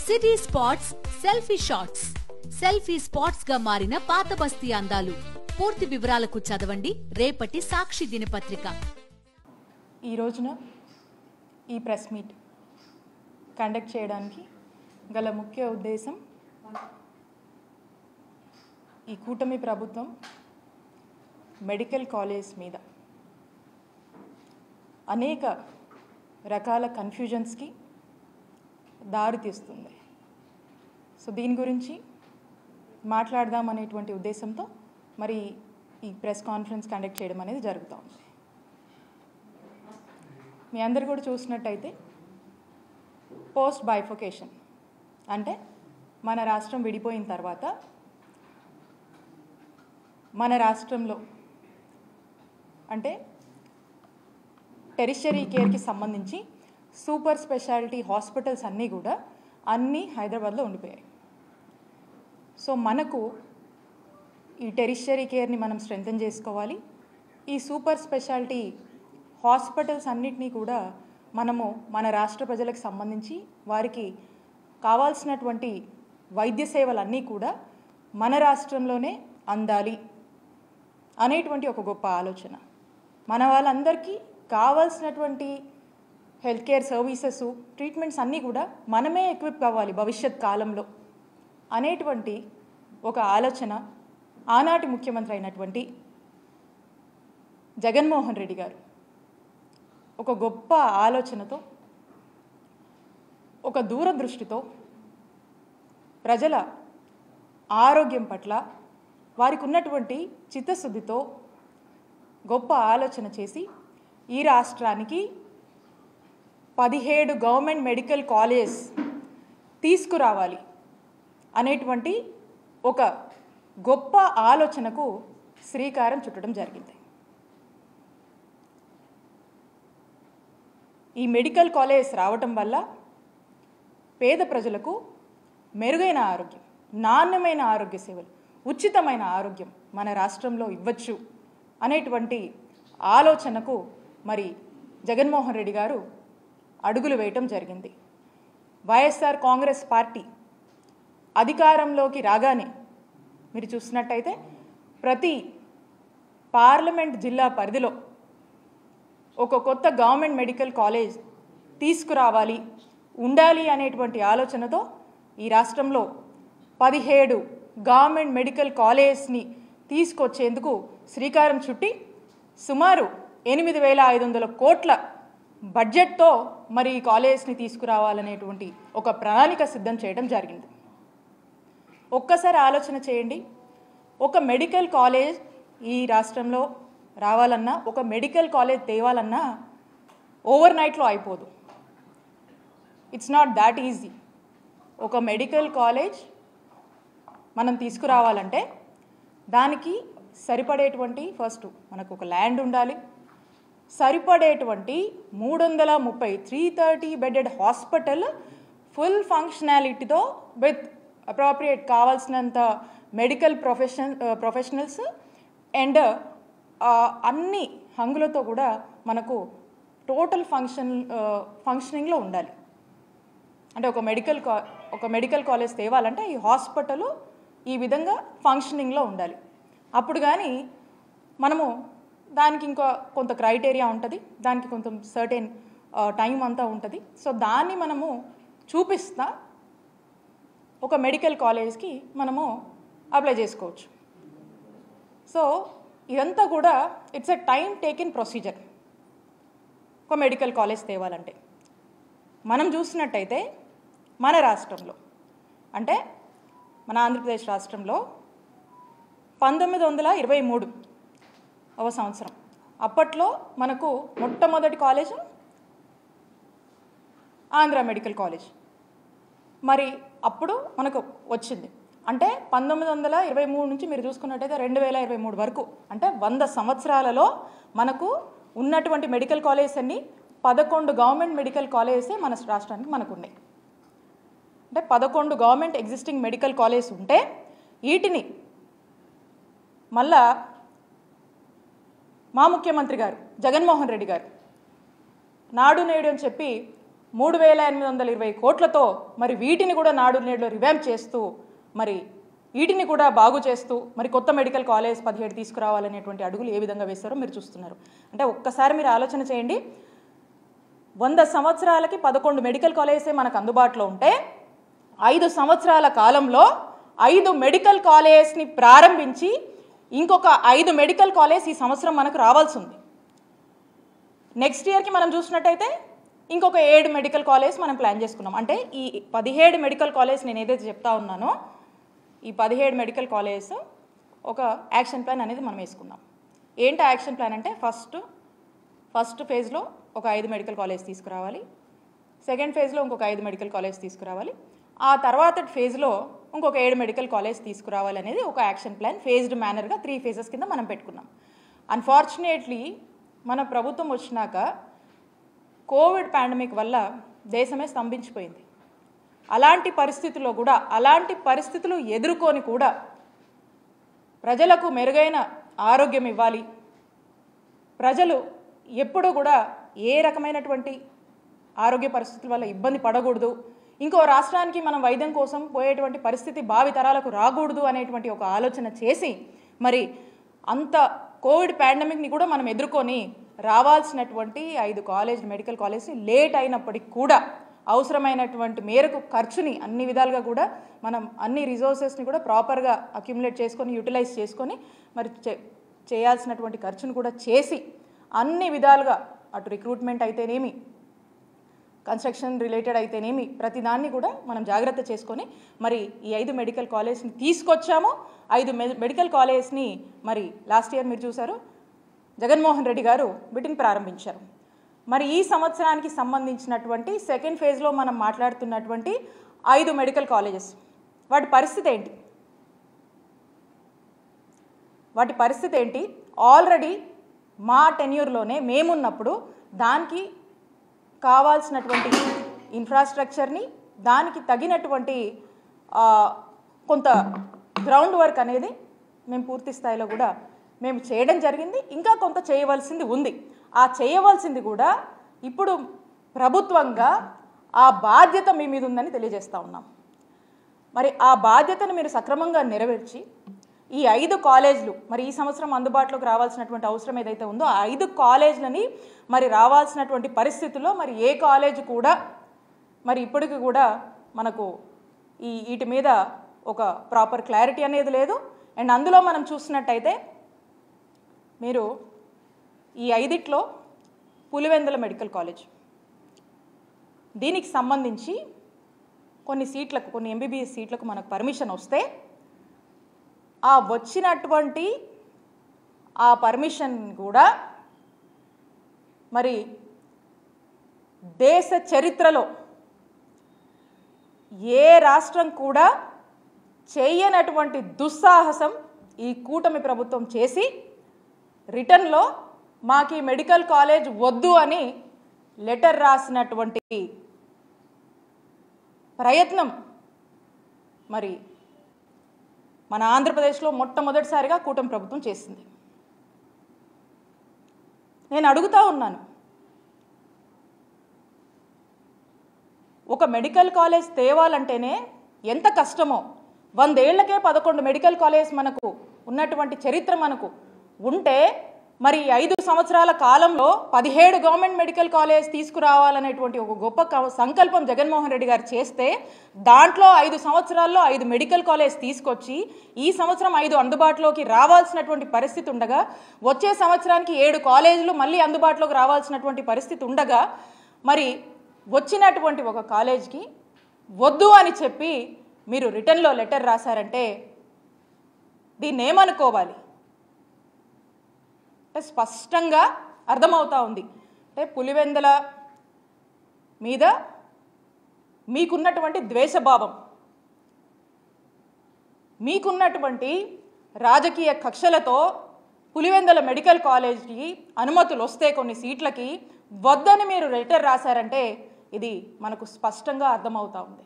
City spots selfie shots. Selfie spots గా మారిన పాత బస్తీ అందాలు. పూర్తి వివరాలకు చదవండి రేపటి సాక్షి దినపత్రిక. ఈ రోజున ఈ ప్రెస్ మీట్ కండక్ట్ చేయడానికి గల ముఖ్య ఉద్దేశం, ఈ కూటమి ప్రభుత్వం మెడికల్ కాలేజ్ మీద అనేక రకాల కన్ఫ్యూజన్స్కి దారితీస్తుంది. సో దీని గురించి మాట్లాడదాం అనేటువంటి ఉద్దేశంతో మరి ఈ ప్రెస్ కాన్ఫరెన్స్ కండక్ట్ చేయడం అనేది జరుగుతూ ఉంది. మీ అందరు కూడా చూసినట్టయితే పోస్ట్ బైఫోకేషన్ అంటే మన రాష్ట్రం విడిపోయిన తర్వాత మన రాష్ట్రంలో అంటే టెరిషరీ కేర్కి సంబంధించి సూపర్ స్పెషాలిటీ హాస్పిటల్స్ అన్నీ హైదరాబాద్లో ఉండిపోయాయి. సో మనకు ఈ టెరిషరీ కేర్ని మనం స్ట్రెంథెన్ చేసుకోవాలి. ఈ సూపర్ స్పెషాలిటీ హాస్పిటల్స్ అన్నిటినీ కూడా మనము మన రాష్ట్ర ప్రజలకు సంబంధించి వారికి కావాల్సినటువంటి వైద్య సేవలన్నీ కూడా మన రాష్ట్రంలోనే అందాలి అనేటువంటి ఒక గొప్ప ఆలోచన. మన వాళ్ళందరికీ కావాల్సినటువంటి హెల్త్ కేర్ సర్వీసెస్, ట్రీట్మెంట్స్ అన్నీ కూడా మనమే ఎక్విప్ కావాలి భవిష్యత్ కాలంలో అనేటువంటి ఒక ఆలోచన ఆనాటి ముఖ్యమంత్రి అయినటువంటి జగన్మోహన్ రెడ్డి గారు ఒక గొప్ప ఆలోచనతో, ఒక దూరదృష్టితో ప్రజల ఆరోగ్యం పట్ల వారికి ఉన్నటువంటి చిత్తశుద్ధితో గొప్ప ఆలోచన చేసి ఈ రాష్ట్రానికి 17 గవర్నమెంట్ మెడికల్ కాలేజ్ తీసుకురావాలి అనేటువంటి ఒక గొప్ప ఆలోచనకు శ్రీకారం చుట్టడం జరిగింది. ఈ మెడికల్ కాలేజ్ రావటం వల్ల పేద ప్రజలకు మెరుగైన ఆరోగ్యం, నాణ్యమైన ఆరోగ్య సేవలు, ఉచితమైన ఆరోగ్యం మన రాష్ట్రంలో ఇవ్వచ్చు అనేటువంటి ఆలోచనకు మరి జగన్మోహన్ రెడ్డి గారు అడుగులు వేయటం జరిగింది. వైఎస్ఆర్ కాంగ్రెస్ పార్టీ అధికారంలోకి రాగానే మీరు చూసినట్టయితే ప్రతి పార్లమెంట్ జిల్లా పరిధిలో ఒక కొత్త గవర్నమెంట్ మెడికల్ కాలేజ్ తీసుకురావాలి, ఉండాలి అనేటువంటి ఆలోచనతో ఈ రాష్ట్రంలో 17 గవర్నమెంట్ మెడికల్ కాలేజ్ని తీసుకొచ్చేందుకు శ్రీకారం చుట్టి సుమారు 8,500 కోట్ల బడ్జెట్తో మరి ఈ కాలేజ్ని తీసుకురావాలనేటువంటి ఒక ప్రణాళిక సిద్ధం చేయడం జరిగింది. ఒక్కసారి ఆలోచన చేయండి, ఒక మెడికల్ కాలేజ్ ఈ రాష్ట్రంలో రావాలన్నా, ఒక మెడికల్ కాలేజ్ తేవాలన్నా ఓవర్ నైట్లో అయిపోదు. It's not that easy. ఒక మెడికల్ కాలేజ్ మనం తీసుకురావాలంటే దానికి సరిపడేటువంటి ఫస్ట్ మనకు ఒక ల్యాండ్ ఉండాలి, సరిపడేటువంటి 330 బెడెడ్ హాస్పిటల్ ఫుల్ ఫంక్షనాలిటీతో విత్ అప్రోప్రియేట్ కావాల్సినంత మెడికల్ ప్రొఫెషనల్స్ అండ్ అన్ని హంగులతో కూడా మనకు టోటల్ ఫంక్షనింగ్లో ఉండాలి. అంటే ఒక మెడికల్ కాలేజ్ తేవాలంటే ఈ హాస్పిటల్ ఈ విధంగా ఫంక్షనింగ్లో ఉండాలి. అప్పుడు కానీ మనము దానికి ఇంకా కొంత క్రైటీరియా ఉంటుంది, దానికి కొంత సర్టెన్ టైం అంతా ఉంటుంది. సో దాన్ని మనము చూపిస్తా ఒక మెడికల్ కాలేజ్కి మనము అప్లై చేసుకోవచ్చు. సో ఇదంతా కూడా it's a time taken procedure. ఒక మెడికల్ కాలేజ్ తేవాలంటే మనం చూసినట్టయితే మన రాష్ట్రంలో అంటే మన ఆంధ్రప్రదేశ్ రాష్ట్రంలో 1923 సంవత్సరం అప్పట్లో మనకు మొట్టమొదటి కాలేజ్ ఆంధ్ర మెడికల్ కాలేజ్ మరి అప్పుడు మనకు వచ్చింది. అంటే 1923 నుంచి మీరు చూసుకున్నట్టయితే 2023 వరకు అంటే 100 సంవత్సరాలలో మనకు ఉన్నటువంటి మెడికల్ కాలేజ్ అన్ని 11 గవర్నమెంట్ మెడికల్ కాలేజెసే మన రాష్ట్రానికి మనకు ఉన్నాయి. అంటే 11 గవర్నమెంట్ ఎగ్జిస్టింగ్ మెడికల్ కాలేజ్ ఉంటే వీటిని మళ్ళా మా ముఖ్యమంత్రి గారు జగన్మోహన్ రెడ్డి గారు నాడు నేడు అని చెప్పి 3,820 కోట్లతో మరి వీటిని కూడా నాడు నేడులో రివాంప్ చేస్తూ మరి వీటిని కూడా బాగు చేస్తూ మరి కొత్త మెడికల్ కాలేజ్ 17 తీసుకురావాలనేటువంటి అడుగులు ఏ విధంగా వేస్తారో మీరు చూస్తున్నారు. అంటే ఒక్కసారి మీరు ఆలోచన చేయండి, 100 సంవత్సరాలకి 11 మెడికల్ కాలేజెసే మనకు అందుబాటులో ఉంటే 5 సంవత్సరాల కాలంలో 5 మెడికల్ కాలేజెస్ని ప్రారంభించి ఇంకొక 5 మెడికల్ కాలేజ్ ఈ సంవత్సరం మనకు రావాల్సి ఉంది. నెక్స్ట్ ఇయర్కి మనం చూసినట్టయితే ఇంకొక 7 మెడికల్ కాలేజ్ మనం ప్లాన్ చేసుకున్నాం. అంటే ఈ 17 మెడికల్ కాలేజ్ నేను ఏదైతే చెప్తా ఉన్నానో ఈ 17 మెడికల్ కాలేజ్ ఒక యాక్షన్ ప్లాన్ అనేది మనం వేసుకుందాం. ఏంటి యాక్షన్ ప్లాన్ అంటే ఫస్ట్ ఫేజ్లో ఒక 5 మెడికల్ కాలేజ్ తీసుకురావాలి, సెకండ్ ఫేజ్లో ఇంకొక 5 మెడికల్ కాలేజ్ తీసుకురావాలి, ఆ తర్వాత ఫేజ్లో ఇంకొక 7 మెడికల్ కాలేజ్ తీసుకురావాలి అనేది ఒక యాక్షన్ ప్లాన్ ఫేజ్డ్ మేనర్గా 3 ఫేజెస్ కింద మనం పెట్టుకున్నాం. అన్ఫార్చునేట్లీ మన ప్రభుత్వం వచ్చినాక కోవిడ్ పాండమిక్ వల్ల దేశమే స్తంభించిపోయింది. అలాంటి పరిస్థితులు ఎదుర్కొని కూడా ప్రజలకు మెరుగైన ఆరోగ్యం ఇవ్వాలి, ప్రజలు ఎప్పుడూ కూడా ఏ రకమైనటువంటి ఆరోగ్య పరిస్థితుల వల్ల ఇబ్బంది పడకూడదు, ఇంకో రాష్ట్రానికి మనం వైద్యం కోసం పోయేటువంటి పరిస్థితి భావితరాలకు రాకూడదు అనేటువంటి ఒక ఆలోచన చేసి మరి అంత కోవిడ్ పాండమిక్ని కూడా మనం ఎదుర్కొని రావాల్సినటువంటి 5 మెడికల్ కాలేజ్ని లేట్ అయినప్పటికీ కూడా అవసరమైనటువంటి మేరకు ఖర్చుని అన్ని విధాలుగా కూడా మనం అన్ని రిసోర్సెస్ని కూడా ప్రాపర్గా అక్యుములేట్ చేసుకొని యూటిలైజ్ చేసుకొని మరి చేయాల్సినటువంటి ఖర్చును కూడా చేసి అన్ని విధాలుగా అటు రిక్రూట్మెంట్ అయితేనేమి కన్స్ట్రక్షన్ రిలేటెడ్ అయితేనేమి ప్రతిదాన్ని కూడా మనం జాగ్రత్త చేసుకొని మరి ఈ 5 మెడికల్ కాలేజ్ని తీసుకొచ్చాము. 5 మెడికల్ కాలేజ్ని మరి లాస్ట్ ఇయర్ మీరు చూసారు జగన్మోహన్ రెడ్డి గారు వీటిని ప్రారంభించారు. మరి ఈ సంవత్సరానికి సంబంధించినటువంటి సెకండ్ ఫేజ్లో మనం మాట్లాడుతున్నటువంటి 5 మెడికల్ కాలేజెస్ వాటి పరిస్థితి ఏంటి? ఆల్రెడీ మా టెన్యూర్లోనే మేమున్నప్పుడు దానికి కావాల్సినటువంటి ఇన్ఫ్రాస్ట్రక్చర్ని దానికి తగినటువంటి కొంత గ్రౌండ్ వర్క్ అనేది మేము పూర్తి స్థాయిలో కూడా మేము చేయడం జరిగింది. ఇంకా కొంత చేయవలసింది ఉంది. ఆ చేయవలసింది కూడా ఇప్పుడు ప్రభుత్వంగా ఆ బాధ్యత మీ మీద ఉందని తెలియజేస్తూ ఉన్నాం. మరి ఆ బాధ్యతను మీరు సక్రమంగా నెరవేర్చి ఈ 5 కాలేజీలు మరి ఈ సంవత్సరం అందుబాటులోకి రావాల్సినటువంటి అవసరం ఏదైతే ఉందో ఆ 5 కాలేజీలని మరి రావాల్సినటువంటి పరిస్థితుల్లో మరి ఏ కాలేజ్ కూడా మరి ఇప్పటికి కూడా మనకు వీటి మీద ఒక ప్రాపర్ క్లారిటీ అనేది లేదు. అండ్ అందులో మనం చూసినట్టయితే మీరు ఈ 5లో పులివెందుల మెడికల్ కాలేజ్ దీనికి సంబంధించి కొన్ని ఎంబీబీఎస్ సీట్లకు మనకు పర్మిషన్ వస్తే ఆ వచ్చినటువంటి ఆ పర్మిషన్ కూడా మరి దేశ చరిత్రలో ఏ రాష్ట్రం కూడా చేయనటువంటి దుస్సాహసం ఈ కూటమి ప్రభుత్వం చేసి రిటర్న్లో మాకు ఈ మెడికల్ కాలేజ్ వద్దు అని లెటర్ రాసినటువంటి ప్రయత్నం మరి మన ఆంధ్రప్రదేశ్లో మొట్టమొదటిసారిగా కూటమి ప్రభుత్వం చేసింది. నేను అడుగుతా ఉన్నాను, ఒక మెడికల్ కాలేజ్ తేవాలంటేనే ఎంత కష్టమో 100 ఏళ్లకే 11 మెడికల్ కాలేజ్ మనకు ఉన్నటువంటి చరిత్ర మనకు ఉంటే మరి 5 సంవత్సరాల కాలంలో 17 గవర్నమెంట్ మెడికల్ కాలేజ్ తీసుకురావాలనేటువంటి ఒక గొప్ప సంకల్పం జగన్మోహన్ రెడ్డి గారు చేస్తే దాంట్లో 5 సంవత్సరాల్లో 5 మెడికల్ కాలేజ్ తీసుకొచ్చి ఈ సంవత్సరం 5 అందుబాటులోకి రావాల్సినటువంటి పరిస్థితి ఉండగా వచ్చే సంవత్సరానికి 7 కాలేజీలు మళ్ళీ అందుబాటులోకి రావాల్సినటువంటి పరిస్థితి ఉండగా మరి వచ్చినటువంటి ఒక కాలేజ్కి వద్దు అని చెప్పి మీరు రిటర్న్లో లెటర్ రాశారంటే దీన్ని ఏమనుకోవాలి? స్పష్టంగా అర్థమవుతా ఉంది. అంటే పులివెందుల మీద మీకున్నటువంటి ద్వేషభావం, మీకున్నటువంటి రాజకీయ కక్షలతో పులివెందుల మెడికల్ కాలేజ్కి అనుమతులు వస్తే కొన్ని సీట్లకి వద్దని మీరు లెటర్ రాశారంటే ఇది మనకు స్పష్టంగా అర్థమవుతా ఉంది.